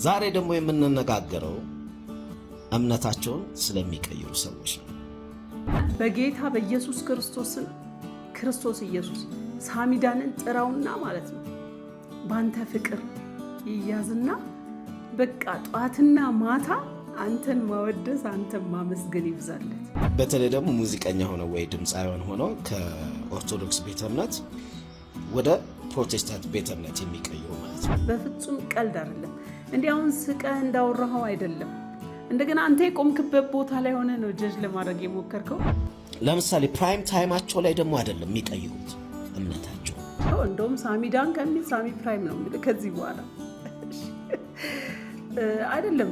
ዛሬ ደግሞ የምንነጋገረው እምነታቸውን ስለሚቀይሩ ሰዎች ነው። በጌታ በኢየሱስ ክርስቶስ ኢየሱስ ሳሚዳንን ጥራውና ማለት ነው ባንተ ፍቅር ይያዝና በቃ ጧትና ማታ አንተን ማወደስ አንተን ማመስገን ይብዛለት። በተለይ ደግሞ ሙዚቀኛ ሆነው ወይ ድምፃውያን ሆነው ከኦርቶዶክስ ቤተ እምነት ወደ ፕሮቴስታንት ቤተ እምነት የሚቀይሩ ማለት ነው። በፍጹም ቀልድ አይደለም። እንዲያውን ስቀህ እንዳወራኸው አይደለም። እንደገና አንተ የቆምክበት ቦታ ላይ ሆነ ነው ጀጅ ለማድረግ የሞከርከው። ለምሳሌ ፕራይም ታይማቸው ላይ ደግሞ አይደለም የሚቀይሩት እምነታቸው። እንደውም ሳሚዳን ከሚል ሳሚ ፕራይም ነው የሚል ከዚህ በኋላ አይደለም።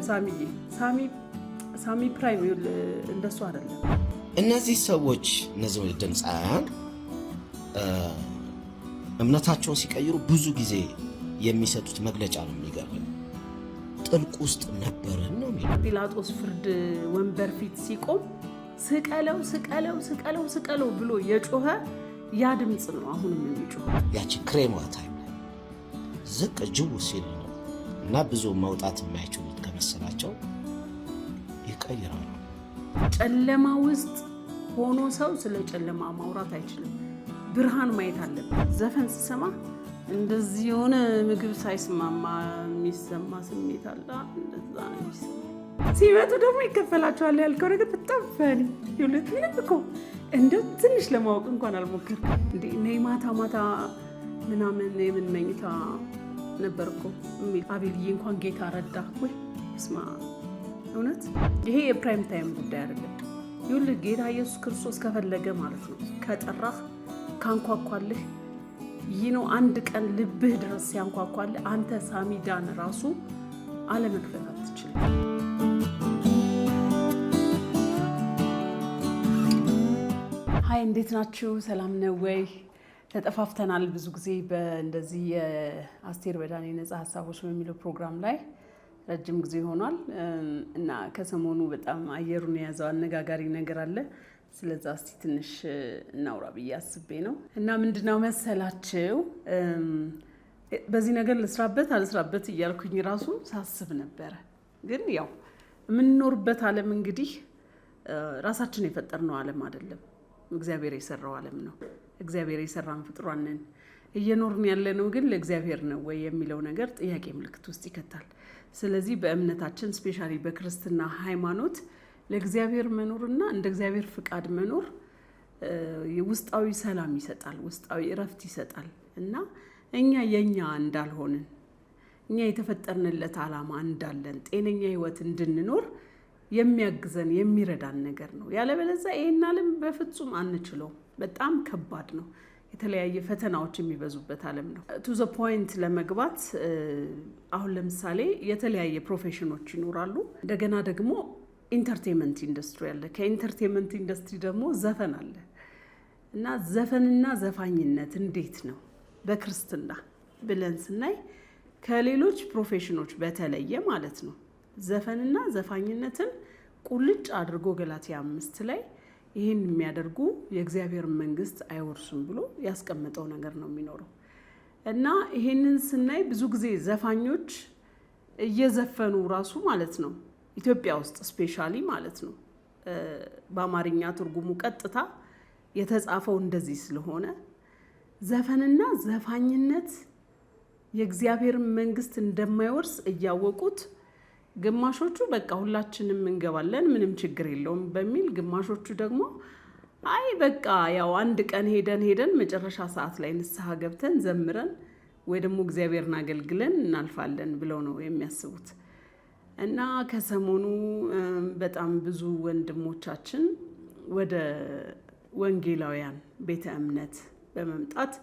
ሳሚ ፕራይም እንደሱ አይደለም። እነዚህ ሰዎች እነዚህ ድምፃውያን እምነታቸውን ሲቀይሩ ብዙ ጊዜ የሚሰጡት መግለጫ ነው የሚገርም። ጥልቅ ውስጥ ነበርን ነው የሚለው። ጲላጦስ ፍርድ ወንበር ፊት ሲቆም ስቀለው ስቀለው ስቀለው ስቀለው ብሎ የጮኸ ያ ድምፅ ነው አሁንም የሚጮኸው። ያቺ ክሬሟ ታይም ዝቅ ጅው ሲል ነው እና ብዙ መውጣት የማይችሉት ከመሰላቸው ይቀይራሉ። ጨለማ ውስጥ ሆኖ ሰው ስለ ጨለማ ማውራት አይችልም። ብርሃን ማየት አለበት። ዘፈን ስሰማ እንደዚህ የሆነ ምግብ ሳይስማማ የሚሰማ ስሜት አለ። እንደዛ ነው የሚሰማ። ሲመጡ ደግሞ ይከፈላቸዋል ያልከው ነገር በጣም ፈኒ ይሉት። ምንም እኮ እንደው ትንሽ ለማወቅ እንኳን አልሞከርኩም። እንዴ ነይ ማታ ማታ ምናምን የምን መኝታ ነበር እኮ የሚል አቤልዬ እንኳን ጌታ ረዳ ወይ ስማ። እውነት ይሄ የፕራይም ታይም ጉዳይ አይደለም። ይኸውልህ ጌታ ኢየሱስ ክርስቶስ ከፈለገ ማለት ነው ከጠራህ ካንኳኳልህ ይህ ነው አንድ ቀን ልብህ ድረስ ሲያንኳኳልህ አንተ ሳሚዳን ራሱ አለመክፈት አትችልም። ሀይ እንዴት ናችሁ? ሰላም ነው ወይ? ተጠፋፍተናል ብዙ ጊዜ በእንደዚህ የአስቴር በዳኔ ነፃ ሀሳቦች በሚለው ፕሮግራም ላይ ረጅም ጊዜ ሆኗል እና ከሰሞኑ በጣም አየሩን የያዘው አነጋጋሪ ነገር አለ። ስለዛ እስቲ ትንሽ እናውራ ብዬ አስቤ ነው። እና ምንድነው መሰላችሁ በዚህ ነገር ልስራበት አልስራበት እያልኩኝ ራሱ ሳስብ ነበረ። ግን ያው የምንኖርበት ዓለም እንግዲህ ራሳችን የፈጠርነው ዓለም አይደለም፣ እግዚአብሔር የሰራው ዓለም ነው። እግዚአብሔር የሰራን ፍጥሯን ነን። እየኖርን ያለነው ግን ለእግዚአብሔር ነው ወይ የሚለው ነገር ጥያቄ ምልክት ውስጥ ይከታል። ስለዚህ በእምነታችን ስፔሻሊ በክርስትና ሃይማኖት ለእግዚአብሔር መኖርና እንደ እግዚአብሔር ፍቃድ መኖር ውስጣዊ ሰላም ይሰጣል፣ ውስጣዊ እረፍት ይሰጣል እና እኛ የኛ እንዳልሆንን እኛ የተፈጠርንለት ዓላማ እንዳለን ጤነኛ ህይወት እንድንኖር የሚያግዘን የሚረዳን ነገር ነው። ያለበለዚያ ይሄን ዓለም በፍጹም አንችለውም። በጣም ከባድ ነው። የተለያየ ፈተናዎች የሚበዙበት ዓለም ነው። ቱ ዘ ፖይንት ለመግባት አሁን ለምሳሌ የተለያየ ፕሮፌሽኖች ይኖራሉ። እንደገና ደግሞ ኢንተርቴንመንት ኢንዱስትሪ አለ። ከኢንተርቴንመንት ኢንዱስትሪ ደግሞ ዘፈን አለ እና ዘፈንና ዘፋኝነት እንዴት ነው በክርስትና ብለን ስናይ ከሌሎች ፕሮፌሽኖች በተለየ ማለት ነው። ዘፈንና ዘፋኝነትን ቁልጭ አድርጎ ገላትያ 5 ላይ ይህን የሚያደርጉ የእግዚአብሔር መንግስት አይወርሱም ብሎ ያስቀመጠው ነገር ነው የሚኖረው እና ይህንን ስናይ ብዙ ጊዜ ዘፋኞች እየዘፈኑ ራሱ ማለት ነው ኢትዮጵያ ውስጥ ስፔሻሊ ማለት ነው በአማርኛ ትርጉሙ ቀጥታ የተጻፈው እንደዚህ ስለሆነ ዘፈንና ዘፋኝነት የእግዚአብሔር መንግስት እንደማይወርስ እያወቁት ግማሾቹ በቃ ሁላችንም እንገባለን ምንም ችግር የለውም በሚል ግማሾቹ ደግሞ አይ በቃ ያው አንድ ቀን ሄደን መጨረሻ ሰዓት ላይ ንስሐ ገብተን ዘምረን ወይ ደግሞ እግዚአብሔርን አገልግለን እናልፋለን ብለው ነው የሚያስቡት። እና ከሰሞኑ በጣም ብዙ ወንድሞቻችን ወደ ወንጌላውያን ቤተ እምነት በመምጣት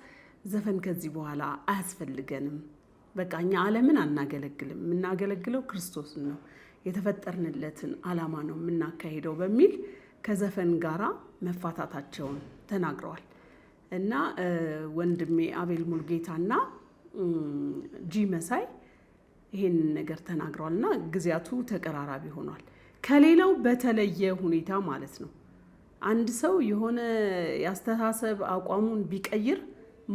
ዘፈን ከዚህ በኋላ አያስፈልገንም፣ በቃ እኛ ዓለምን አናገለግልም፣ የምናገለግለው ክርስቶስን ነው፣ የተፈጠርንለትን ዓላማ ነው የምናካሂደው በሚል ከዘፈን ጋራ መፋታታቸውን ተናግረዋል። እና ወንድሜ አቤል ሙልጌታና ጂ መሳይ ይሄንን ነገር ተናግረዋልና ጊዜያቱ ተቀራራቢ ሆኗል። ከሌላው በተለየ ሁኔታ ማለት ነው። አንድ ሰው የሆነ ያስተሳሰብ አቋሙን ቢቀይር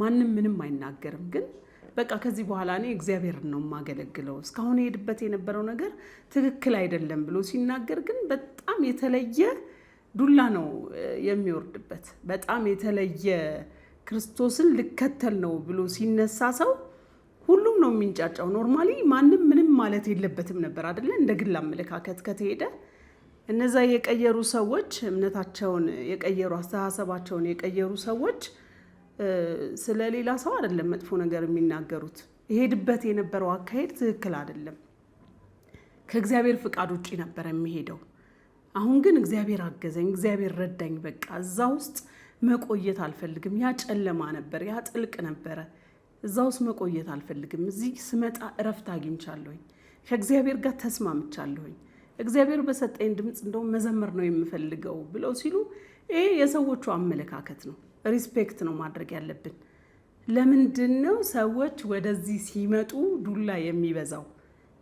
ማንም ምንም አይናገርም። ግን በቃ ከዚህ በኋላ እኔ እግዚአብሔርን ነው የማገለግለው፣ እስካሁን ሄድበት የነበረው ነገር ትክክል አይደለም ብሎ ሲናገር ግን በጣም የተለየ ዱላ ነው የሚወርድበት። በጣም የተለየ ክርስቶስን ልከተል ነው ብሎ ሲነሳ ሰው ሁሉም ነው የሚንጫጫው። ኖርማሊ ማንም ምንም ማለት የለበትም ነበር አይደለ? እንደ ግል አመለካከት ከተሄደ እነዛ የቀየሩ ሰዎች እምነታቸውን የቀየሩ አስተሳሰባቸውን የቀየሩ ሰዎች ስለሌላ ሰው አይደለም መጥፎ ነገር የሚናገሩት። ይሄድበት የነበረው አካሄድ ትክክል አይደለም፣ ከእግዚአብሔር ፍቃድ ውጪ ነበር የሚሄደው። አሁን ግን እግዚአብሔር አገዘኝ፣ እግዚአብሔር ረዳኝ፣ በቃ እዛ ውስጥ መቆየት አልፈልግም። ያ ጨለማ ነበር፣ ያ ጥልቅ ነበረ። እዛ ውስጥ መቆየት አልፈልግም። እዚህ ስመጣ እረፍት አግኝቻለሁኝ፣ ከእግዚአብሔር ጋር ተስማምቻለሁኝ፣ እግዚአብሔር በሰጠኝ ድምፅ እንደውም መዘመር ነው የምፈልገው ብለው ሲሉ ይሄ የሰዎቹ አመለካከት ነው። ሪስፔክት ነው ማድረግ ያለብን። ለምንድን ነው ሰዎች ወደዚህ ሲመጡ ዱላ የሚበዛው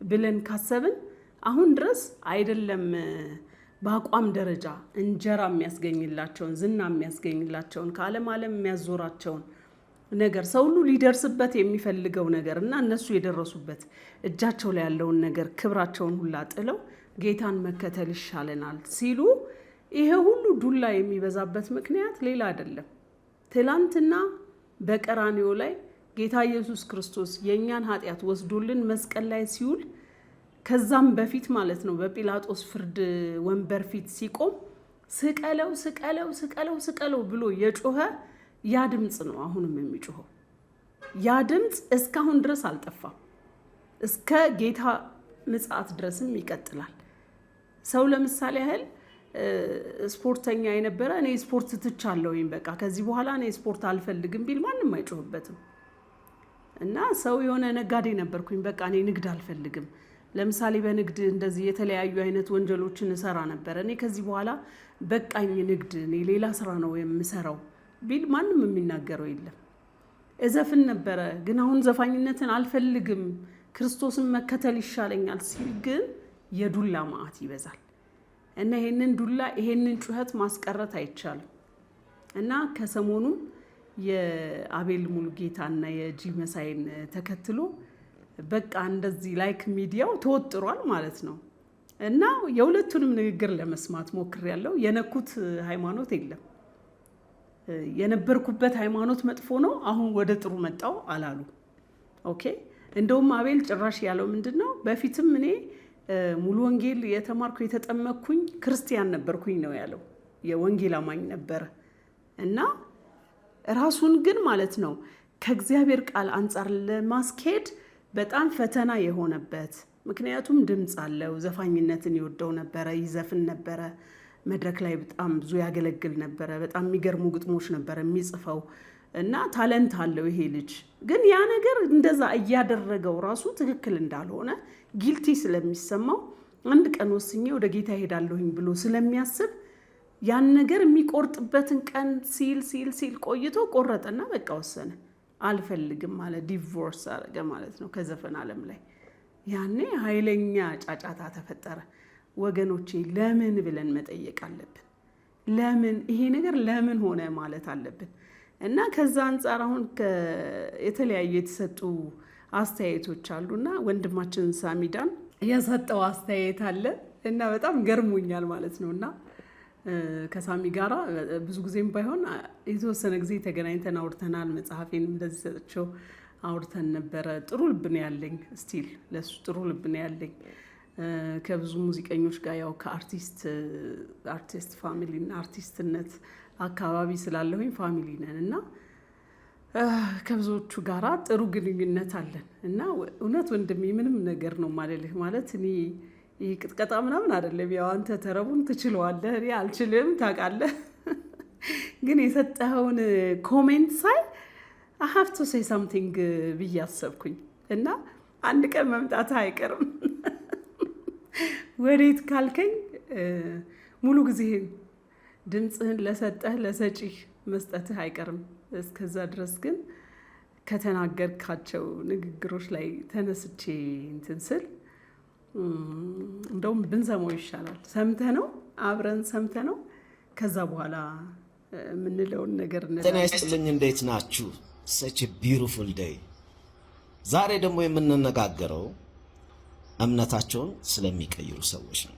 ብለን ካሰብን አሁን ድረስ አይደለም በአቋም ደረጃ እንጀራ የሚያስገኝላቸውን ዝና የሚያስገኝላቸውን ከዓለም ዓለም የሚያዞራቸውን ነገር ሰው ሁሉ ሊደርስበት የሚፈልገው ነገር እና እነሱ የደረሱበት እጃቸው ላይ ያለውን ነገር ክብራቸውን ሁላ ጥለው ጌታን መከተል ይሻለናል ሲሉ ይሄ ሁሉ ዱላ የሚበዛበት ምክንያት ሌላ አይደለም። ትላንትና በቀራንዮ ላይ ጌታ ኢየሱስ ክርስቶስ የእኛን ኃጢአት ወስዶልን መስቀል ላይ ሲውል ከዛም በፊት ማለት ነው በጲላጦስ ፍርድ ወንበር ፊት ሲቆም ስቀለው ስቀለው ስቀለው ስቀለው ብሎ የጮኸ ያ ድምፅ ነው አሁንም የሚጮኸው። ያ ድምፅ እስካሁን ድረስ አልጠፋም። እስከ ጌታ ምጽአት ድረስም ይቀጥላል። ሰው ለምሳሌ ያህል ስፖርተኛ የነበረ እኔ ስፖርት ትቻለሁኝ በቃ ከዚህ በኋላ እኔ ስፖርት አልፈልግም ቢል ማንም አይጮህበትም። እና ሰው የሆነ ነጋዴ ነበርኩኝ በቃ እኔ ንግድ አልፈልግም፣ ለምሳሌ በንግድ እንደዚህ የተለያዩ አይነት ወንጀሎችን እሰራ ነበር፣ እኔ ከዚህ በኋላ በቃኝ ንግድ እኔ ሌላ ስራ ነው የምሰራው ቢል ማንም የሚናገረው የለም። እዘፍን ነበረ ግን አሁን ዘፋኝነትን አልፈልግም ክርስቶስን መከተል ይሻለኛል ሲል ግን የዱላ መዓት ይበዛል። እና ይሄንን ዱላ ይሄንን ጩኸት ማስቀረት አይቻልም። እና ከሰሞኑ የአቤል ሙሉጌታና የጂ መሳይን ተከትሎ በቃ እንደዚህ ላይክ ሚዲያው ተወጥሯል ማለት ነው። እና የሁለቱንም ንግግር ለመስማት ሞክሬያለሁ። የነኩት ሃይማኖት የለም። የነበርኩበት ሃይማኖት መጥፎ ነው አሁን ወደ ጥሩ መጣው አላሉ። ኦኬ እንደውም አቤል ጭራሽ ያለው ምንድነው በፊትም እኔ ሙሉ ወንጌል የተማርኩ የተጠመቅኩኝ ክርስቲያን ነበርኩኝ ነው ያለው። የወንጌል አማኝ ነበረ እና ራሱን ግን ማለት ነው ከእግዚአብሔር ቃል አንጻር ለማስኬድ በጣም ፈተና የሆነበት። ምክንያቱም ድምፅ አለው፣ ዘፋኝነትን ይወደው ነበረ፣ ይዘፍን ነበረ፣ መድረክ ላይ በጣም ብዙ ያገለግል ነበረ፣ በጣም የሚገርሙ ግጥሞች ነበረ የሚጽፈው እና ታለንት አለው ይሄ ልጅ። ግን ያ ነገር እንደዛ እያደረገው ራሱ ትክክል እንዳልሆነ ጊልቲ ስለሚሰማው አንድ ቀን ወስኜ ወደ ጌታ ሄዳለሁኝ ብሎ ስለሚያስብ ያን ነገር የሚቆርጥበትን ቀን ሲል ቆይቶ ቆረጠና በቃ ወሰነ። አልፈልግም ማለት ዲቮርስ አደረገ ማለት ነው ከዘፈን ዓለም ላይ። ያኔ ኃይለኛ ጫጫታ ተፈጠረ። ወገኖቼ ለምን ብለን መጠየቅ አለብን። ለምን ይሄ ነገር ለምን ሆነ ማለት አለብን። እና ከዛ አንጻር አሁን የተለያዩ የተሰጡ አስተያየቶች አሉና ወንድማችን ሳሚዳን የሰጠው አስተያየት አለ እና በጣም ገርሞኛል ማለት ነውና ከሳሚ ጋራ ብዙ ጊዜም ባይሆን የተወሰነ ጊዜ ተገናኝተን አውርተናል። መጽሐፌን እንደዚህ ሰጥቼው አውርተን ነበረ። ጥሩ ልብ ነው ያለኝ፣ ስቲል ለሱ ጥሩ ልብ ነው ያለኝ። ከብዙ ሙዚቀኞች ጋር ያው ከአርቲስት ፋሚሊና አርቲስትነት አካባቢ ስላለሁኝ ፋሚሊ ነን እና ከብዙዎቹ ጋራ ጥሩ ግንኙነት አለን እና እውነት ወንድሜ ምንም ነገር ነው ማለልህ ማለት እኔ ይህ ቅጥቀጣ ምናምን አይደለም። ያው አንተ ተረቡን ትችለዋለህ፣ እኔ አልችልም ታውቃለህ። ግን የሰጠኸውን ኮሜንት ሳይ I have to say something ብዬ አሰብኩኝ እና አንድ ቀን መምጣትህ አይቀርም ወዴት ካልከኝ ሙሉ ጊዜህን ድምፅህን ለሰጠህ ለሰጪህ መስጠትህ አይቀርም። እስከዛ ድረስ ግን ከተናገርካቸው ንግግሮች ላይ ተነስቼ እንትን ስል እንደውም ብንሰማው ይሻላል። ሰምተህ ነው አብረን ሰምተህ ነው ከዛ በኋላ የምንለውን ነገር ጤና ይስጥልኝ። እንዴት ናችሁ? such a beautiful day ዛሬ ደግሞ የምንነጋገረው እምነታቸውን ስለሚቀይሩ ሰዎች ነው።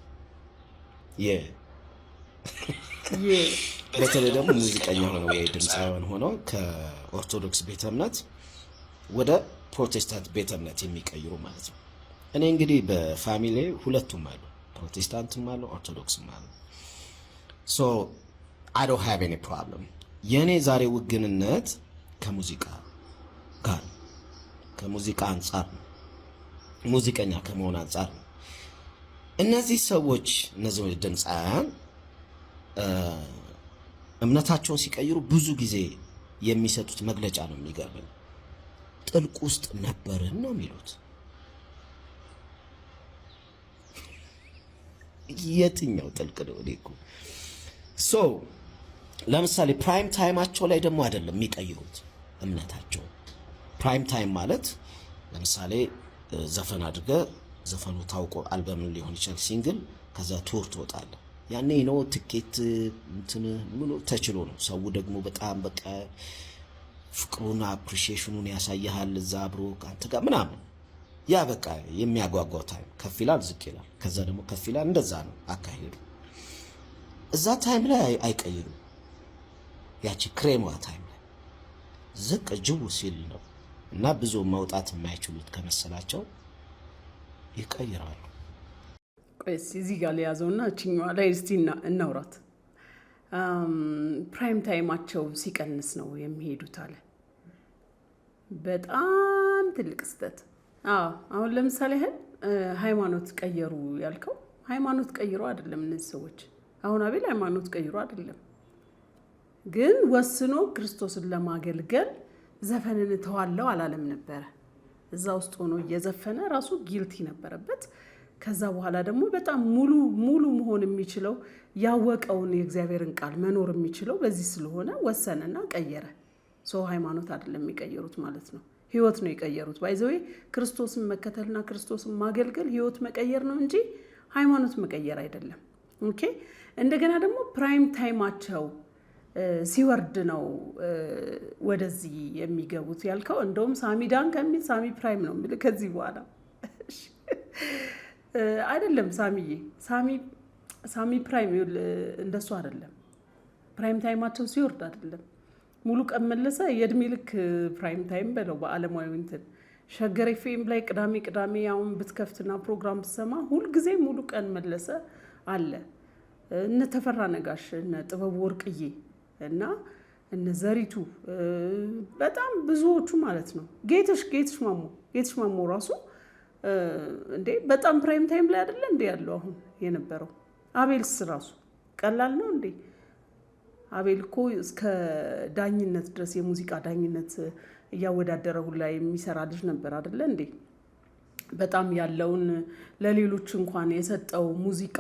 በተለይ ደግሞ ሙዚቀኛ ሆነው ወይ ድምፃውያን ሆነው ከኦርቶዶክስ ቤተ እምነት ወደ ፕሮቴስታንት ቤተ እምነት የሚቀይሩ ማለት ነው። እኔ እንግዲህ በፋሚሊ ሁለቱም አሉ፣ ፕሮቴስታንትም አሉ፣ ኦርቶዶክስም አሉ። ሶ አይ ዶንት ሃቭ ኤኒ ፕሮብለም። የእኔ ዛሬ ውግንነት ከሙዚቃ ጋር ከሙዚቃ አንጻር ነው፣ ሙዚቀኛ ከመሆን አንጻር ነው። እነዚህ ሰዎች እነዚህ ድምፃውያን እምነታቸውን ሲቀይሩ ብዙ ጊዜ የሚሰጡት መግለጫ ነው የሚገርመኝ። ጥልቅ ውስጥ ነበርን ነው የሚሉት። የትኛው ጥልቅ ነው? እኔ እኮ ለምሳሌ ፕራይም ታይማቸው ላይ ደግሞ አይደለም የሚቀይሩት እምነታቸው። ፕራይም ታይም ማለት ለምሳሌ ዘፈን አድርገ ዘፈኑ ታውቆ አልበምን ሊሆን ይችላል ሲንግል፣ ከዛ ቱር ትወጣለህ። ያኔ ነው ትኬት እንትን ሙሉ ተችሎ ነው። ሰው ደግሞ በጣም በቃ ፍቅሩን አፕሪሺዬሽኑን ያሳያል እዛ አብሮ አንተ ጋር ምናምን። ያ በቃ የሚያጓጓው ታይም ከፍ ይላል ዝቅ ይላል፣ ከዛ ደግሞ ከፍ ይላል። እንደዛ ነው አካሄዱ። እዛ ታይም ላይ አይቀይሩም። ያቺ ክሬሟ ታይም ላይ ዝቅ ጅው ሲል ነው እና ብዙ መውጣት የማይችሉት ከመሰላቸው ይቀይራሉ። ቆይስ እዚህ ጋር ለያዘውና እችኛዋ ላይ እስቲ እናውራት። ፕራይም ታይማቸው ሲቀንስ ነው የሚሄዱት አለ። በጣም ትልቅ ስህተት። አሁን ለምሳሌ ያህል ሃይማኖት ቀየሩ ያልከው፣ ሃይማኖት ቀይሮ አይደለም እነዚህ ሰዎች። አሁን አቤል ሃይማኖት ቀይሮ አይደለም፣ ግን ወስኖ ክርስቶስን ለማገልገል ዘፈንን ተዋለው አላለም ነበረ። እዛ ውስጥ ሆኖ እየዘፈነ ራሱ ጊልቲ ነበረበት። ከዛ በኋላ ደግሞ በጣም ሙሉ መሆን የሚችለው ያወቀውን የእግዚአብሔርን ቃል መኖር የሚችለው በዚህ ስለሆነ ወሰነና ቀየረ። ሰው ሃይማኖት አይደለም የሚቀየሩት ማለት ነው፣ ህይወት ነው የቀየሩት። ባይዘዌ ክርስቶስን መከተልና ክርስቶስን ማገልገል ህይወት መቀየር ነው እንጂ ሃይማኖት መቀየር አይደለም። ኦኬ። እንደገና ደግሞ ፕራይም ታይማቸው ሲወርድ ነው ወደዚህ የሚገቡት ያልከው። እንደውም ሳሚዳን ከሚል ሳሚ ፕራይም ነው የሚል ከዚህ በኋላ አይደለም። ሳሚ ፕራይም እንደሱ አይደለም። ፕራይም ታይማቸው ሲወርድ አይደለም። ሙሉ ቀን መለሰ የእድሜ ልክ ፕራይም ታይም በለው በአለማዊ እንትን ሸገር ኤፍኤም ላይ ቅዳሜ አሁን ብትከፍትና ፕሮግራም ብትሰማ ሁልጊዜ ሙሉ ቀን መለሰ አለ። እነ ተፈራ ነጋሽ፣ እነ ጥበቡ ወርቅዬ እና እነ ዘሪቱ በጣም ብዙዎቹ ማለት ነው። ጌትሽ ማሞ ራሱ እንዴ በጣም ፕራይም ታይም ላይ አይደለ እንዴ ያለው አሁን የነበረው። አቤልስ ራሱ ቀላል ነው እንዴ? አቤል እኮ እስከ ዳኝነት ድረስ የሙዚቃ ዳኝነት እያወዳደረ ሁላ የሚሰራ ልጅ ነበር አይደለ እንዴ? በጣም ያለውን ለሌሎች እንኳን የሰጠው ሙዚቃ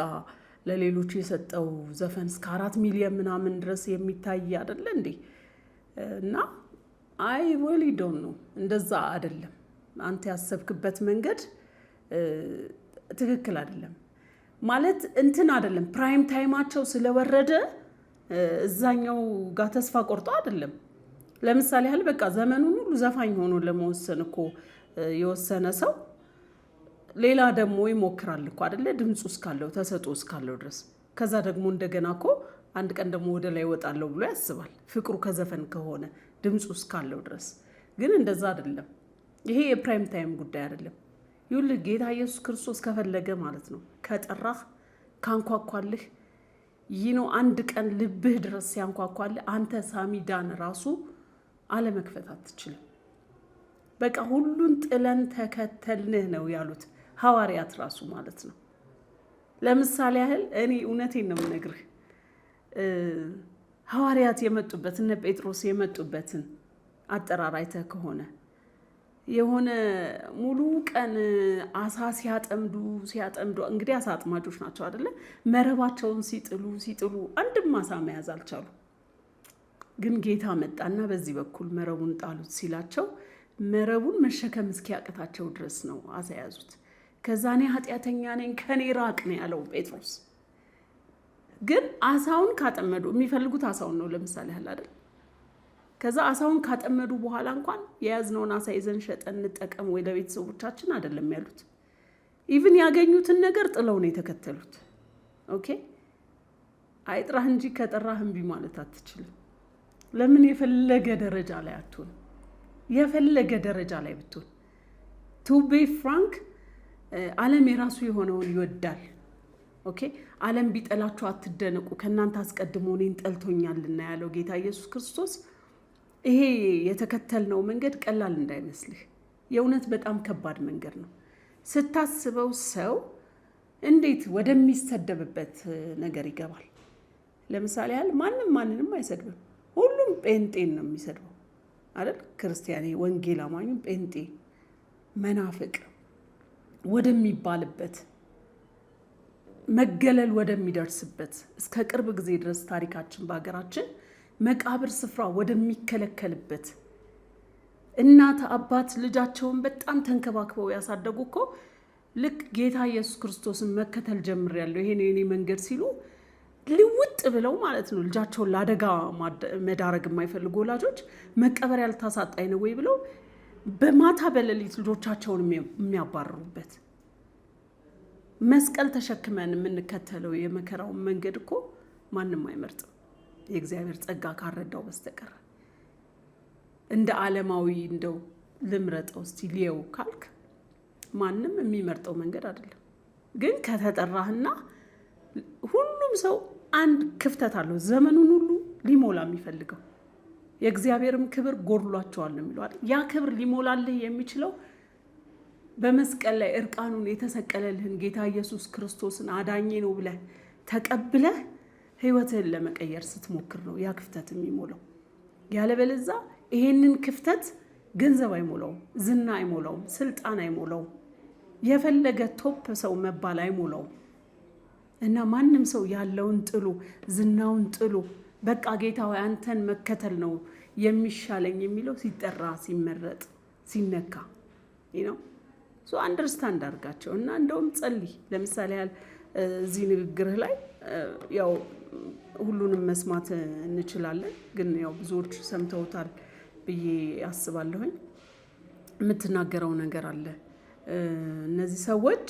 ለሌሎች የሰጠው ዘፈን እስከ 4 ሚሊዮን ምናምን ድረስ የሚታይ አይደለ እንዴ? እና አይ ወሊ ዶንት ኖ እንደዛ አይደለም። አንተ ያሰብክበት መንገድ ትክክል አይደለም ማለት እንትን አይደለም። ፕራይም ታይማቸው ስለወረደ እዛኛው ጋር ተስፋ ቆርጦ አይደለም። ለምሳሌ ያህል በቃ ዘመኑን ሁሉ ዘፋኝ ሆኖ ለመወሰን እኮ የወሰነ ሰው ሌላ ደግሞ ይሞክራል እኮ አይደለ? ድምፁ እስካለው ተሰጥኦ እስካለው ድረስ። ከዛ ደግሞ እንደገና እኮ አንድ ቀን ደግሞ ወደ ላይ ወጣለው ብሎ ያስባል። ፍቅሩ ከዘፈን ከሆነ ድምፁ እስካለው ድረስ። ግን እንደዛ አይደለም። ይሄ የፕራይም ታይም ጉዳይ አይደለም። ይኸውልህ ጌታ ኢየሱስ ክርስቶስ ከፈለገ ማለት ነው ከጠራህ ካንኳኳልህ ይህ ነው አንድ ቀን ልብህ ድረስ ሲያንኳኳልህ አንተ ሳሚዳን ራሱ አለመክፈት አትችልም። በቃ ሁሉን ጥለን ተከተልንህ ነው ያሉት ሐዋርያት ራሱ ማለት ነው። ለምሳሌ ያህል እኔ እውነቴን ነው የምነግርህ ሐዋርያት የመጡበት እነ ጴጥሮስ የመጡበትን አጠራር አይተህ ከሆነ የሆነ ሙሉ ቀን አሳ ሲያጠምዱ እንግዲህ አሳ አጥማጆች ናቸው አይደለ? መረባቸውን ሲጥሉ አንድም አሳ መያዝ አልቻሉ። ግን ጌታ መጣና በዚህ በኩል መረቡን ጣሉት ሲላቸው መረቡን መሸከም እስኪያቅታቸው ድረስ ነው አሳ ያዙት። ከዛ እኔ ኃጢአተኛ ነኝ ከኔ ራቅ ነው ያለው ጴጥሮስ። ግን አሳውን ካጠመዱ የሚፈልጉት አሳውን ነው ለምሳሌ ያህል አይደል? ከዛ አሳውን ካጠመዱ በኋላ እንኳን የያዝነውን አሳ ይዘን ሸጠን እንጠቀም ወይ ለቤተሰቦቻችን አይደለም ያሉት። ኢቭን ያገኙትን ነገር ጥለው ነው የተከተሉት። ኦኬ አይጥራህ እንጂ ከጠራህ እምቢ ማለት አትችልም። ለምን የፈለገ ደረጃ ላይ አትሆን? የፈለገ ደረጃ ላይ ብትሆን ቱ ቢ ፍራንክ ዓለም የራሱ የሆነውን ይወዳል። ኦኬ ዓለም ቢጠላችሁ አትደነቁ፣ ከእናንተ አስቀድሞ እኔን ጠልቶኛልና ያለው ጌታ ኢየሱስ ክርስቶስ ይሄ የተከተልነው መንገድ ቀላል እንዳይመስልህ። የእውነት በጣም ከባድ መንገድ ነው። ስታስበው ሰው እንዴት ወደሚሰደብበት ነገር ይገባል? ለምሳሌ ያህል ማንንም አይሰድብም። ሁሉም ጴንጤን ነው የሚሰድበው አይደል? ክርስቲያኔ፣ ወንጌል አማኙ ጴንጤ፣ መናፍቅ ወደሚባልበት መገለል ወደሚደርስበት እስከ ቅርብ ጊዜ ድረስ ታሪካችን በሀገራችን መቃብር ስፍራ ወደሚከለከልበት እናት አባት ልጃቸውን በጣም ተንከባክበው ያሳደጉ እኮ ልክ ጌታ ኢየሱስ ክርስቶስን መከተል ጀምሬያለሁ ይሄ ነው የኔ መንገድ ሲሉ ልውጥ ብለው ማለት ነው ልጃቸውን ለአደጋ መዳረግ የማይፈልጉ ወላጆች መቀበሪያ ልታሳጣኝ ነው ወይ ብለው በማታ በሌሊት ልጆቻቸውን የሚያባርሩበት መስቀል ተሸክመን የምንከተለው የመከራውን መንገድ እኮ ማንም አይመርጥም የእግዚአብሔር ጸጋ ካረዳው በስተቀር። እንደ ዓለማዊ እንደው ልምረጠው እስቲ ሊየው ካልክ ማንም የሚመርጠው መንገድ አይደለም። ግን ከተጠራህና ሁሉም ሰው አንድ ክፍተት አለው ዘመኑን ሁሉ ሊሞላ የሚፈልገው የእግዚአብሔርም ክብር ጎድሏቸዋል ነው የሚለው አይደል? ያ ክብር ሊሞላልህ የሚችለው በመስቀል ላይ እርቃኑን የተሰቀለልህን ጌታ ኢየሱስ ክርስቶስን አዳኜ ነው ብለህ ተቀብለህ ህይወትህን ለመቀየር ስትሞክር ነው ያ ክፍተት የሚሞላው። ያለበለዚያ ይሄንን ክፍተት ገንዘብ አይሞላውም፣ ዝና አይሞላውም፣ ስልጣን አይሞላውም፣ የፈለገ ቶፕ ሰው መባል አይሞላውም። እና ማንም ሰው ያለውን ጥሎ ዝናውን ጥሎ በቃ ጌታ ሆይ አንተን መከተል ነው የሚሻለኝ የሚለው ሲጠራ ሲመረጥ ሲነካ ነው። ሶ አንደርስታንድ አድርጋቸው እና እንደውም ጸልይ። ለምሳሌ ያህል እዚህ ንግግርህ ላይ ያው ሁሉንም መስማት እንችላለን፣ ግን ያው ብዙዎች ሰምተውታል ብዬ አስባለሁኝ። የምትናገረው ነገር አለ። እነዚህ ሰዎች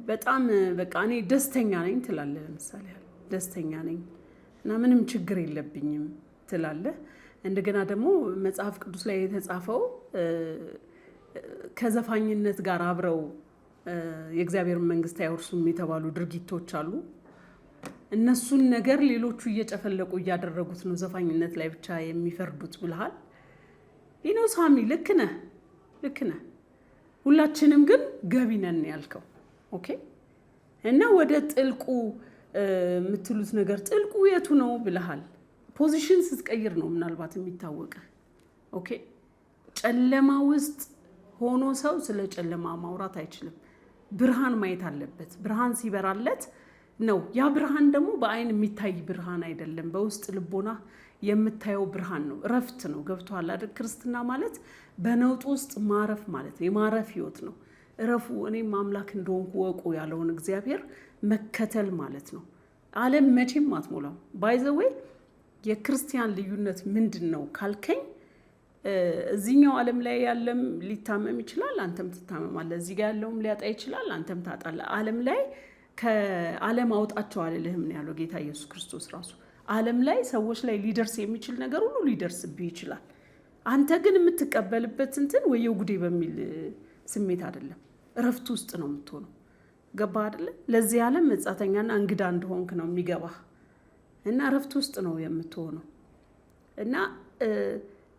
በጣም በቃ እኔ ደስተኛ ነኝ ትላለህ። ለምሳሌ ያህል ደስተኛ ነኝ እና ምንም ችግር የለብኝም ትላለህ። እንደገና ደግሞ መጽሐፍ ቅዱስ ላይ የተጻፈው ከዘፋኝነት ጋር አብረው የእግዚአብሔር መንግስት አይወርሱም የተባሉ ድርጊቶች አሉ። እነሱን ነገር ሌሎቹ እየጨፈለቁ እያደረጉት ነው ዘፋኝነት ላይ ብቻ የሚፈርዱት ብለሃል። ይኖ ሳሚ ልክ ነህ። ሁላችንም ግን ገቢ ነን ያልከው ኦኬ። እና ወደ ጥልቁ የምትሉት ነገር ጥልቁ የቱ ነው ብለሃል። ፖዚሽን ስትቀይር ነው ምናልባት የሚታወቅህ ኦኬ። ጨለማ ውስጥ ሆኖ ሰው ስለ ጨለማ ማውራት አይችልም። ብርሃን ማየት አለበት። ብርሃን ሲበራለት ነው። ያ ብርሃን ደግሞ በአይን የሚታይ ብርሃን አይደለም፣ በውስጥ ልቦና የምታየው ብርሃን ነው። እረፍት ነው። ገብቶሃል አይደል? ክርስትና ማለት በነውጥ ውስጥ ማረፍ ማለት ነው። የማረፍ ህይወት ነው። እረፉ እኔም አምላክ እንደሆንኩ ወቁ ያለውን እግዚአብሔር መከተል ማለት ነው። ዓለም መቼም አትሞላም። ባይ ዘ ዌይ የክርስቲያን ልዩነት ምንድን ነው ካልከኝ እዚህኛው ዓለም ላይ ያለም ሊታመም ይችላል፣ አንተም ትታመማለህ። እዚህ ጋር ያለውም ሊያጣ ይችላል፣ አንተም ታጣለህ። ዓለም ላይ ከዓለም አውጣቸው አልልህም ነው ያለው ጌታ ኢየሱስ ክርስቶስ ራሱ። ዓለም ላይ ሰዎች ላይ ሊደርስ የሚችል ነገር ሁሉ ሊደርስብህ ይችላል። አንተ ግን የምትቀበልበት እንትን ወየው ጉዴ በሚል ስሜት አይደለም፣ እረፍት ውስጥ ነው የምትሆነው። ገባህ አይደለ? ለዚህ ዓለም መጻተኛና እንግዳ እንደሆንክ ነው የሚገባህ እና እረፍት ውስጥ ነው የምትሆነው። እና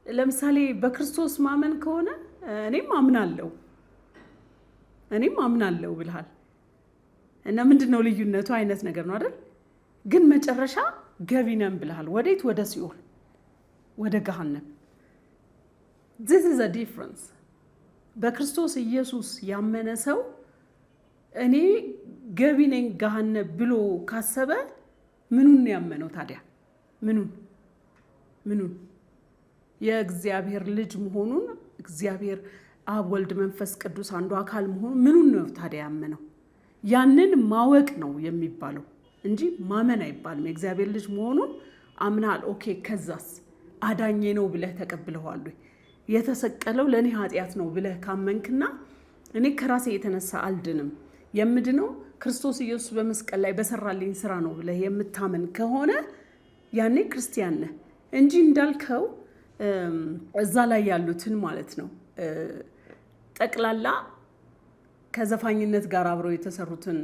ለምሳሌ በክርስቶስ ማመን ከሆነ እኔም አምናለሁ ብለሃል። እና ምንድነው ልዩነቱ አይነት ነገር ነው አይደል? ግን መጨረሻ ገቢ ነን ብለሃል። ወዴት? ወደ ሲኦል፣ ወደ ገሃነም። this is a difference። በክርስቶስ ኢየሱስ ያመነ ሰው እኔ ገቢ ነኝ ገሃነም ብሎ ካሰበ ምኑን ያመነው ታዲያ? ምኑን የእግዚአብሔር ልጅ መሆኑን እግዚአብሔር አብ ወልድ መንፈስ ቅዱስ አንዱ አካል መሆኑን ምኑን ነው ታዲያ ያመነው? ያንን ማወቅ ነው የሚባለው እንጂ ማመን አይባልም። የእግዚአብሔር ልጅ መሆኑን አምናል። ኦኬ፣ ከዛስ አዳኜ ነው ብለህ ተቀብለዋል? የተሰቀለው ለእኔ ኃጢአት ነው ብለህ ካመንክና እኔ ከራሴ የተነሳ አልድንም የምድነው ክርስቶስ ኢየሱስ በመስቀል ላይ በሰራልኝ ስራ ነው ብለህ የምታመን ከሆነ ያኔ ክርስቲያን ነህ እንጂ እንዳልከው እዛ ላይ ያሉትን ማለት ነው ጠቅላላ ከዘፋኝነት ጋር አብረው የተሰሩትን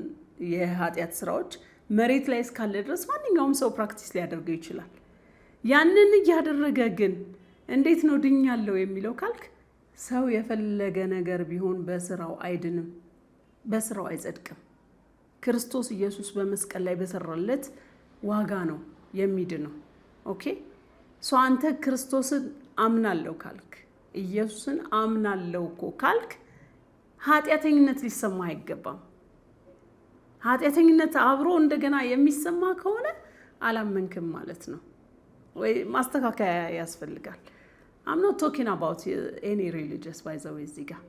የኃጢአት ስራዎች መሬት ላይ እስካለ ድረስ ማንኛውም ሰው ፕራክቲስ ሊያደርገው ይችላል። ያንን እያደረገ ግን እንዴት ነው ድኛለሁ የሚለው ካልክ ሰው የፈለገ ነገር ቢሆን በስራው አይድንም፣ በስራው አይጸድቅም። ክርስቶስ ኢየሱስ በመስቀል ላይ በሰራለት ዋጋ ነው የሚድነው። ኦኬ ሶ አንተ ክርስቶስን አምናለሁ ካልክ ኢየሱስን አምናለሁ እኮ ካልክ ኃጢአተኝነት ሊሰማ አይገባም። ኃጢአተኝነት አብሮ እንደገና የሚሰማ ከሆነ አላመንክም ማለት ነው፣ ወይ ማስተካከያ ያስፈልጋል። I'm not talking about any religious by the way እዚህ ጋር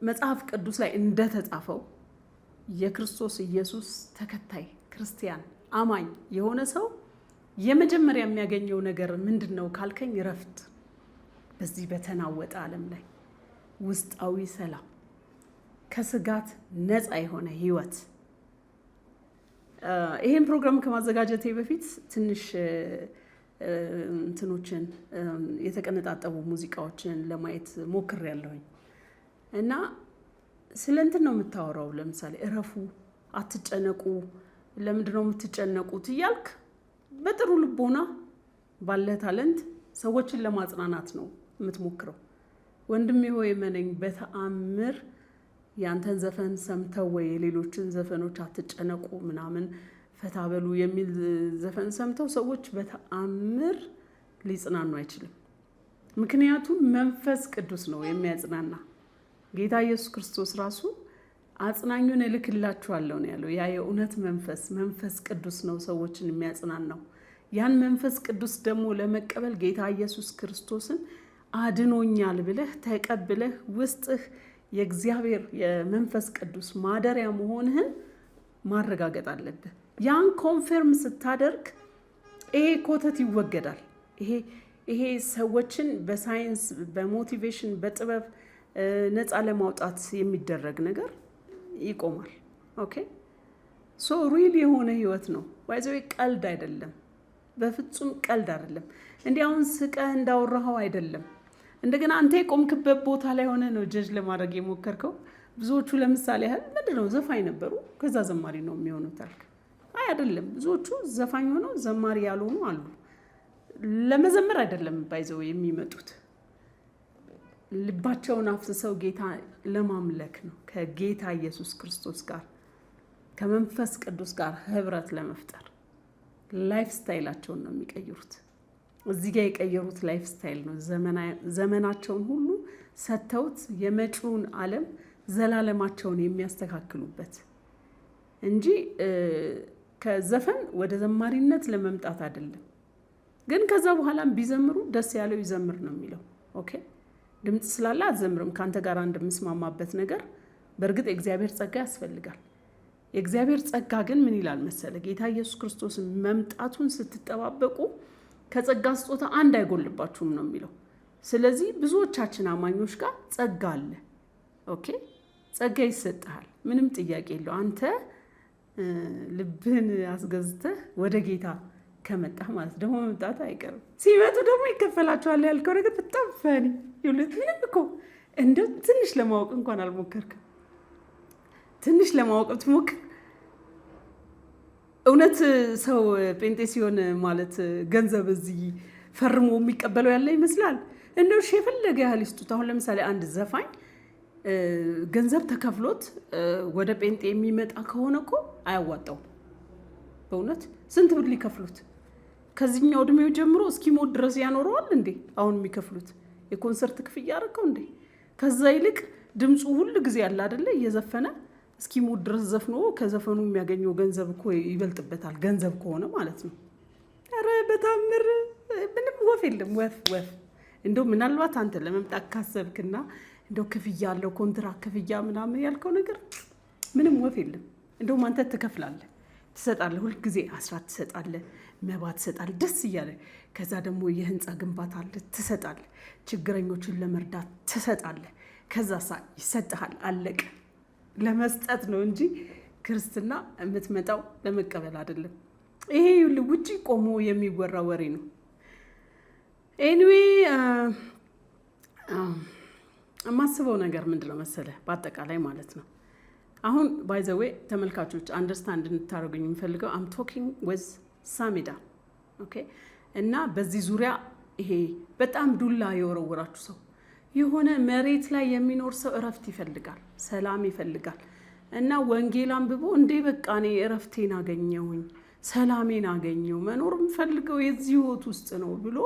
መጽሐፍ ቅዱስ ላይ እንደተጻፈው የክርስቶስ ኢየሱስ ተከታይ ክርስቲያን አማኝ የሆነ ሰው የመጀመሪያ የሚያገኘው ነገር ምንድነው ካልከኝ ረፍት፣ በዚህ በተናወጠ ዓለም ላይ ውስጣዊ ሰላም፣ ከስጋት ነፃ የሆነ ህይወት። ይሄን ፕሮግራም ከማዘጋጀቴ በፊት ትንሽ እንትኖችን የተቀነጣጠቡ ሙዚቃዎችን ለማየት ሞክሬያለሁኝ እና ስለ እንትን ነው የምታወራው። ለምሳሌ እረፉ፣ አትጨነቁ፣ ለምንድነው የምትጨነቁት እያልክ በጥሩ ልቦና ባለ ታለንት ሰዎችን ለማጽናናት ነው የምትሞክረው። ወንድሜ ሆይ መነኝ በተአምር ያንተን ዘፈን ሰምተው ወይ ሌሎችን ዘፈኖች አትጨነቁ ምናምን ፈታ በሉ የሚል ዘፈን ሰምተው ሰዎች በተአምር ሊጽናኑ አይችልም። ምክንያቱም መንፈስ ቅዱስ ነው የሚያጽናና። ጌታ ኢየሱስ ክርስቶስ ራሱ አጽናኙን እልክላችኋለሁ ነው ያለው። ያ የእውነት መንፈስ ቅዱስ ነው ሰዎችን የሚያጽናናው። ያን መንፈስ ቅዱስ ደግሞ ለመቀበል ጌታ ኢየሱስ ክርስቶስን አድኖኛል ብለህ ተቀብለህ ውስጥህ የእግዚአብሔር የመንፈስ ቅዱስ ማደሪያ መሆንህን ማረጋገጥ አለብህ። ያን ኮንፈርም ስታደርግ ይሄ ኮተት ይወገዳል። ይሄ ሰዎችን በሳይንስ በሞቲቬሽን በጥበብ ነፃ ለማውጣት የሚደረግ ነገር ይቆማል። ኦኬ ሶ ሪል የሆነ ህይወት ነው። ባይዘው ቀልድ አይደለም፣ በፍጹም ቀልድ አይደለም። እንዲህ አሁን ስቀህ እንዳወራኸው አይደለም። እንደገና አንተ የቆምክበት ቦታ ላይ ሆነ ነው ጀጅ ለማድረግ የሞከርከው። ብዙዎቹ ለምሳሌ ያህል ምንድነው ዘፋኝ ነበሩ ከዛ ዘማሪ ነው የሚሆኑት አልክ። አይ አይደለም፣ ብዙዎቹ ዘፋኝ ሆነው ዘማሪ ያልሆኑ አሉ። ለመዘመር አይደለም ባይዘው የሚመጡት፣ ልባቸውን አፍስሰው ጌታ ለማምለክ ነው። ከጌታ ኢየሱስ ክርስቶስ ጋር ከመንፈስ ቅዱስ ጋር ህብረት ለመፍጠር ላይፍ ስታይላቸውን ነው የሚቀይሩት። እዚህ ጋር የቀየሩት ላይፍ ስታይል ነው። ዘመናቸውን ሁሉ ሰጥተውት የመጪውን ዓለም ዘላለማቸውን የሚያስተካክሉበት እንጂ ከዘፈን ወደ ዘማሪነት ለመምጣት አይደለም። ግን ከዛ በኋላም ቢዘምሩ ደስ ያለው ይዘምር ነው የሚለው። ኦኬ ድምጽ ስላለ አትዘምርም። ካንተ ጋር እንደምስማማበት ነገር በእርግጥ የእግዚአብሔር ጸጋ ያስፈልጋል። የእግዚአብሔር ጸጋ ግን ምን ይላል መሰለ? ጌታ ኢየሱስ ክርስቶስ መምጣቱን ስትጠባበቁ ከጸጋ ስጦታ አንድ አይጎልባችሁም ነው የሚለው። ስለዚህ ብዙዎቻችን አማኞች ጋር ጸጋ አለ። ኦኬ ጸጋ ይሰጣል፣ ምንም ጥያቄ የለው። አንተ ልብህን አስገዝተህ ወደ ጌታ ከመጣህ ማለት ደግሞ መምጣት አይቀርም። ሲመጡ ደግሞ ይከፈላቸዋል ያልከው ነገር በጣም ፈኒ ይሉት። ምንም እኮ እንደው ትንሽ ለማወቅ እንኳን አልሞከርክም። ትንሽ ለማወቅ ብትሞክር እውነት ሰው ጴንጤ ሲሆን ማለት ገንዘብ እዚህ ፈርሞ የሚቀበለው ያለ ይመስላል። እንደው የፈለገ ያህል ይስጡት። አሁን ለምሳሌ አንድ ዘፋኝ ገንዘብ ተከፍሎት ወደ ጴንጤ የሚመጣ ከሆነ እኮ አያዋጣው። በእውነት ስንት ብር ሊከፍሉት? ከዚህኛው እድሜው ጀምሮ እስኪሞት ድረስ ያኖረዋል እንዴ? አሁን የሚከፍሉት የኮንሰርት ክፍያ አደረገው እንዴ? ከዛ ይልቅ ድምፁ ሁሉ ጊዜ ያለ አይደለ እየዘፈነ እስኪሞት ድረስ ዘፍኖ ከዘፈኑ የሚያገኘው ገንዘብ እኮ ይበልጥበታል። ገንዘብ ከሆነ ማለት ነው። ኧረ በታምር ምንም ወፍ የለም። ወፍ እንደው ምናልባት አንተ ለመምጣት ካሰብክና እንደው ክፍያ አለው ኮንትራክት ክፍያ ምናምን ያልከው ነገር ምንም ወፍ የለም። እንደውም አንተ ትከፍላለህ፣ ትሰጣለህ። ሁልጊዜ አስራት ትሰጣለህ፣ መባ ትሰጣለህ፣ ደስ እያለ። ከዛ ደግሞ የህንፃ ግንባታ አለ ትሰጣለህ፣ ችግረኞችን ለመርዳት ትሰጣለህ። ከዛ ይሰጥሃል። አለቀ። ለመስጠት ነው እንጂ ክርስትና የምትመጣው ለመቀበል አይደለም። ይሄ ውጪ ቆሞ የሚወራ ወሬ ነው። ኤኒዌይ የማስበው ነገር ምንድነው መሰለህ፣ በአጠቃላይ ማለት ነው። አሁን ባይ ዘ ዌይ ተመልካቾች አንደርስታንድ እንድታደርጉኝ የምፈልገው አም ቶኪንግ ዊዝ ሳሚዳ ኦኬ። እና በዚህ ዙሪያ ይሄ በጣም ዱላ የወረወራችሁ ሰው፣ የሆነ መሬት ላይ የሚኖር ሰው እረፍት ይፈልጋል፣ ሰላም ይፈልጋል። እና ወንጌል አንብቦ እንዴ በቃ እኔ እረፍቴን አገኘሁኝ፣ ሰላሜን አገኘው፣ መኖር የምፈልገው የዚህ ህይወት ውስጥ ነው ብሎ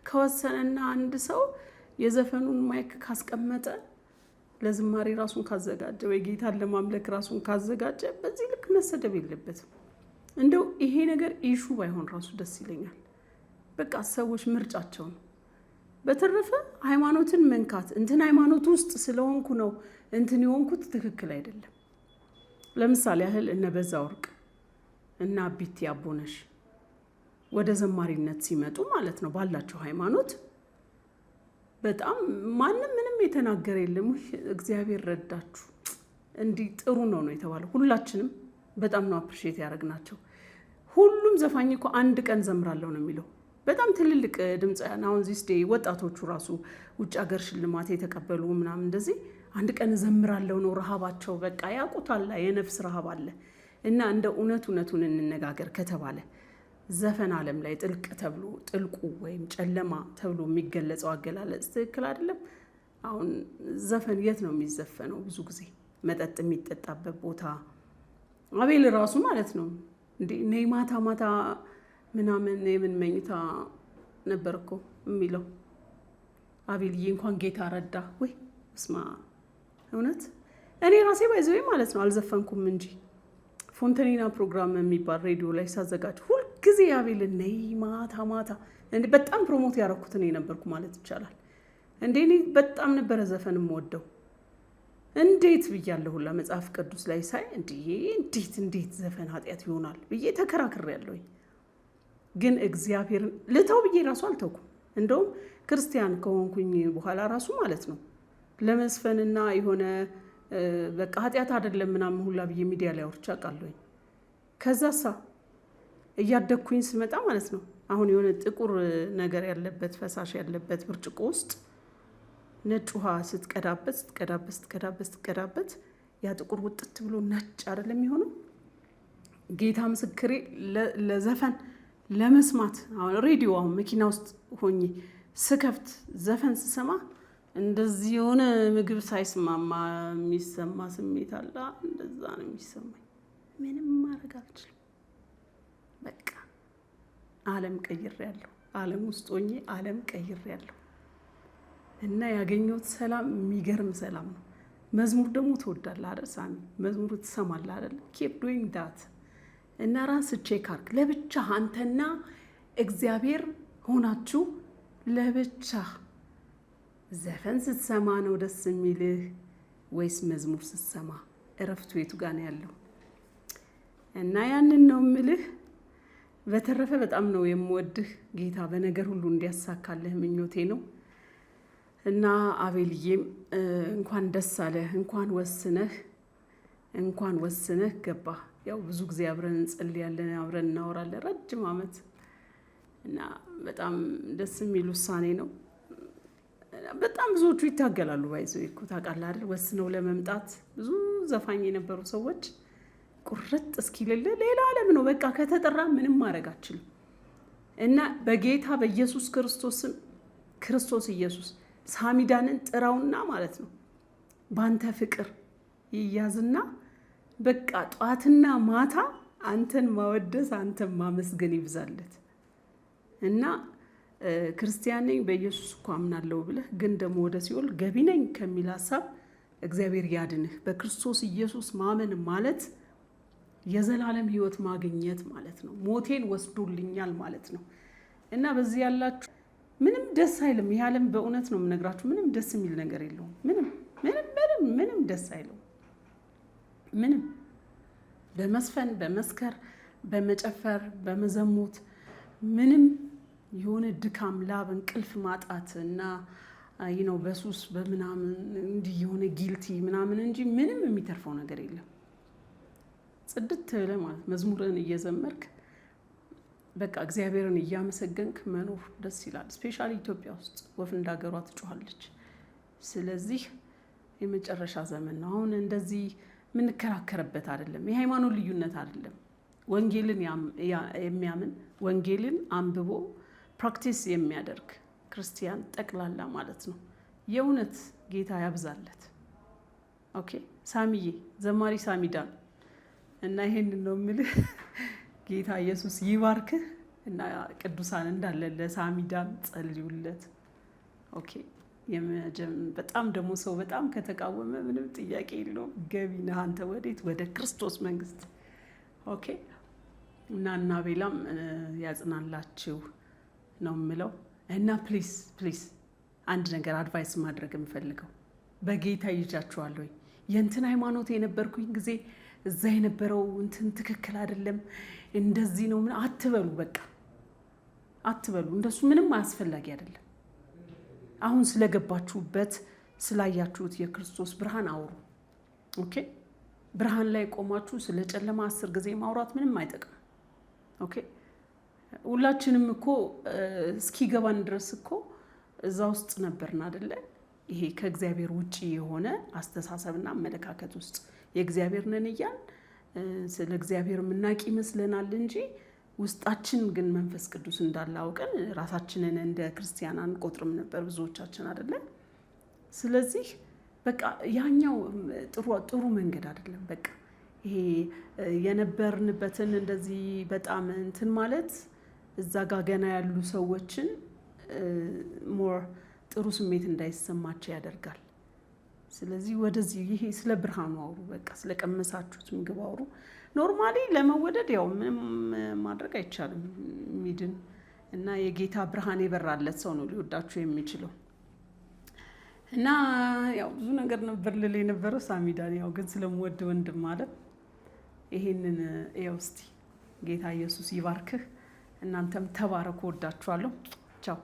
ከወሰነና አንድ ሰው የዘፈኑን ማይክ ካስቀመጠ፣ ለዝማሬ ራሱን ካዘጋጀ፣ ወይ ጌታን ለማምለክ ራሱን ካዘጋጀ በዚህ ልክ መሰደብ የለበትም። እንደው ይሄ ነገር ኢሹ ባይሆን ራሱ ደስ ይለኛል። በቃ ሰዎች ምርጫቸው ነው። በተረፈ ሃይማኖትን መንካት እንትን ሃይማኖት ውስጥ ስለሆንኩ ነው እንትን የሆንኩት ትክክል አይደለም። ለምሳሌ ያህል እነ በዛ ወርቅ እና ቢቲ አቦነሽ ወደ ዘማሪነት ሲመጡ ማለት ነው ባላቸው ሃይማኖት በጣም ማንም ምንም የተናገረ የለም። እግዚአብሔር ረዳችሁ እንዲህ ጥሩ ነው የተባለው። ሁላችንም በጣም ነው አፕሪሺየት ያደረግናቸው። ሁሉም ዘፋኝ እኮ አንድ ቀን ዘምራለሁ ነው የሚለው። በጣም ትልልቅ ድምፃውያን አሁን ዚስ ዴይ ወጣቶቹ ራሱ ውጭ ሀገር ሽልማት የተቀበሉ ምናምን እንደዚህ አንድ ቀን ዘምራለሁ ነው ረሃባቸው። በቃ ያውቁታል፣ የነፍስ ረሃብ አለ። እና እንደ እውነቱን እንነጋገር ከተባለ ዘፈን ዓለም ላይ ጥልቁ ወይም ጨለማ ተብሎ የሚገለጸው አገላለጽ ትክክል አይደለም። አሁን ዘፈን የት ነው የሚዘፈነው? ብዙ ጊዜ መጠጥ የሚጠጣበት ቦታ። አቤል ራሱ ማለት ነው እንዴ ነይ ማታ ማታ ምናምን የምን መኝታ ነበር እኮ የሚለው አቤልዬ፣ እንኳን ጌታ ረዳ ወይ እስማ። እውነት እኔ ራሴ ባይዘው ማለት ነው አልዘፈንኩም እንጂ ፎንተኒና ፕሮግራም የሚባል ሬዲዮ ላይ ሳዘጋጅ ሁልጊዜ አቤል ነይ ማታ ማታ እንዴ በጣም ፕሮሞት ያደረኩት እኔ ነበርኩ ማለት ይቻላል። እንዴ እኔ በጣም ነበረ ዘፈን የምወደው። እንዴት ብያለሁ ሁላ መጽሐፍ ቅዱስ ላይ ሳይ እንዴት ዘፈን ኃጢአት ይሆናል ብዬ ተከራክሬያለሁ። ግን እግዚአብሔርን ልተው ብዬ ራሱ አልተውኩም። እንደውም ክርስቲያን ከሆንኩኝ በኋላ ራሱ ማለት ነው ለመስፈንና የሆነ በቃ ኃጢአት አይደለም ምናምን ሁላ ብዬ ሚዲያ ላይ አውርቼ አውቃለሁ። ከዛሳ እያደግኩኝ ስመጣ ማለት ነው አሁን የሆነ ጥቁር ነገር ያለበት ፈሳሽ ያለበት ብርጭቆ ውስጥ ነጭ ውሃ ስትቀዳበት ያ ጥቁር ውጥት ብሎ ነጭ አይደለም የሚሆነው። ጌታ ምስክሬ ለዘፈን ለመስማት አሁን ሬዲዮ አሁን መኪና ውስጥ ሆኜ ስከፍት ዘፈን ስሰማ እንደዚህ የሆነ ምግብ ሳይስማማ የሚሰማ ስሜት አለ። እንደዛ ነው የሚሰማኝ። ምንም ማድረግ አልችልም። በቃ ዓለም ቀይሬያለሁ። ዓለም ውስጥ ሆኜ ዓለም ቀይሬያለሁ እና ያገኘሁት ሰላም የሚገርም ሰላም ነው። መዝሙር ደግሞ ትወዳለህ አይደል ሳሚ? መዝሙር ትሰማለህ አይደል? ኬፕ ዶይንግ ዳት እና ራስህ ቼክ አድርግ። ለብቻ አንተና እግዚአብሔር ሆናችሁ ለብቻ ዘፈን ስትሰማ ነው ደስ የሚልህ ወይስ መዝሙር ስትሰማ? እረፍቱ የቱ ጋር ነው ያለው? እና ያንን ነው የምልህ። በተረፈ በጣም ነው የምወድህ። ጌታ በነገር ሁሉ እንዲያሳካልህ ምኞቴ ነው። እና አቤልዬም እንኳን ደስ አለህ፣ እንኳን ወስነህ ገባ። ያው ብዙ ጊዜ አብረን እንጸልያለን፣ አብረን እናወራለን ረጅም ዓመት እና በጣም ደስ የሚል ውሳኔ ነው። በጣም ብዙዎቹ ይታገላሉ። ባይዘው እኮ ታውቃለህ አይደል? ወስነው ለመምጣት ብዙ ዘፋኝ የነበሩ ሰዎች ቁርጥ እስኪልልህ ሌላ ዓለም ነው። በቃ ከተጠራ ምንም ማድረግ አችልም። እና በጌታ በኢየሱስ ክርስቶስ ኢየሱስ ሳሚዳንን ጥራውና ማለት ነው ባንተ ፍቅር ይያዝና በቃ ጧትና ማታ አንተን ማወደስ አንተን ማመስገን ይብዛለት። እና ክርስቲያን ነኝ በኢየሱስ እኮ አምናለሁ ብለህ ግን ደግሞ ወደ ሲኦል ገቢ ነኝ ከሚል ሀሳብ እግዚአብሔር ያድንህ። በክርስቶስ ኢየሱስ ማመን ማለት የዘላለም ሕይወት ማግኘት ማለት ነው። ሞቴን ወስዶልኛል ማለት ነው። እና በዚህ ያላችሁ ምንም ደስ አይልም። ይህ ዓለም በእውነት ነው የምነግራችሁ፣ ምንም ደስ የሚል ነገር የለውም። ምንም ደስ አይለውም። ምንም በመስፈን በመስከር በመጨፈር በመዘሙት ምንም የሆነ ድካም፣ ላብ፣ እንቅልፍ ማጣት እና በሱስ በምናምን እንዲህ የሆነ ጊልቲ ምናምን እንጂ ምንም የሚተርፈው ነገር የለም። ጽድት ብለህ ማለት መዝሙርን እየዘመርክ በቃ እግዚአብሔርን እያመሰገንክ መኖር ደስ ይላል። ስፔሻሊ ኢትዮጵያ ውስጥ ወፍ እንዳገሯ ትጮኻለች። ስለዚህ የመጨረሻ ዘመን ነው። አሁን እንደዚህ የምንከራከርበት አይደለም። የሃይማኖት ልዩነት አይደለም። ወንጌልን የሚያምን ወንጌልን አንብቦ ፕራክቲስ የሚያደርግ ክርስቲያን ጠቅላላ ማለት ነው። የእውነት ጌታ ያብዛለት። ኦኬ ሳሚዬ፣ ዘማሪ ሳሚዳን እና ይሄንን ነው የምልህ። ጌታ ኢየሱስ ይባርክህ እና ቅዱሳን እንዳለ ለሳሚዳን ጸልዩለት። ኦኬ በጣም ደግሞ ሰው በጣም ከተቃወመ ምንም ጥያቄ የለውም። ገቢ ነህ አንተ ወዴት? ወደ ክርስቶስ መንግስት። ኦኬ እና ቤላም ያጽናላችሁ ነው የምለው። እና ፕሊዝ አንድ ነገር አድቫይስ ማድረግ የምፈልገው በጌታ ይዣችኋለሁ። የእንትን ሃይማኖት የነበርኩኝ ጊዜ እዛ የነበረው እንትን ትክክል አይደለም እንደዚህ ነው አትበሉ። በቃ አትበሉ። እንደሱ ምንም አያስፈላጊ አይደለም። አሁን ስለገባችሁበት ስላያችሁት የክርስቶስ ብርሃን አውሩ። ኦኬ ብርሃን ላይ ቆማችሁ ስለ ጨለማ 10 ጊዜ ማውራት ምንም አይጠቅም። ኦኬ ሁላችንም እኮ እስኪገባን ድረስ እኮ እዛ ውስጥ ነበርን አይደለ? ይሄ ከእግዚአብሔር ውጪ የሆነ አስተሳሰብና አመለካከት ውስጥ የእግዚአብሔር ነን እያልን ስለ እግዚአብሔር የምናውቅ ይመስለናል እንጂ ውስጣችን ግን መንፈስ ቅዱስ እንዳላውቀን ራሳችንን እንደ ክርስቲያን አንቆጥርም ነበር ብዙዎቻችን አይደለ? ስለዚህ በቃ ያኛው ጥሩ መንገድ አይደለም። በቃ ይሄ የነበርንበትን እንደዚህ በጣም እንትን ማለት እዛ ጋር ገና ያሉ ሰዎችን ሞር ጥሩ ስሜት እንዳይሰማቸው ያደርጋል። ስለዚህ ወደዚህ ይሄ ስለ ብርሃኑ አውሩ። በቃ ስለ ቀመሳችሁት ምግብ አውሩ። ኖርማሊ ለመወደድ ያው ምንም ማድረግ አይቻልም። ሚድን እና የጌታ ብርሃን የበራለት ሰው ነው ሊወዳችሁ የሚችለው። እና ያው ብዙ ነገር ነበር ልል የነበረው ሳሚዳን፣ ያው ግን ስለምወድ ወንድም ማለት ይሄንን ያው እስቲ ጌታ ኢየሱስ ይባርክህ። እናንተም ተባረኩ። ወዳችኋለሁ። ቻው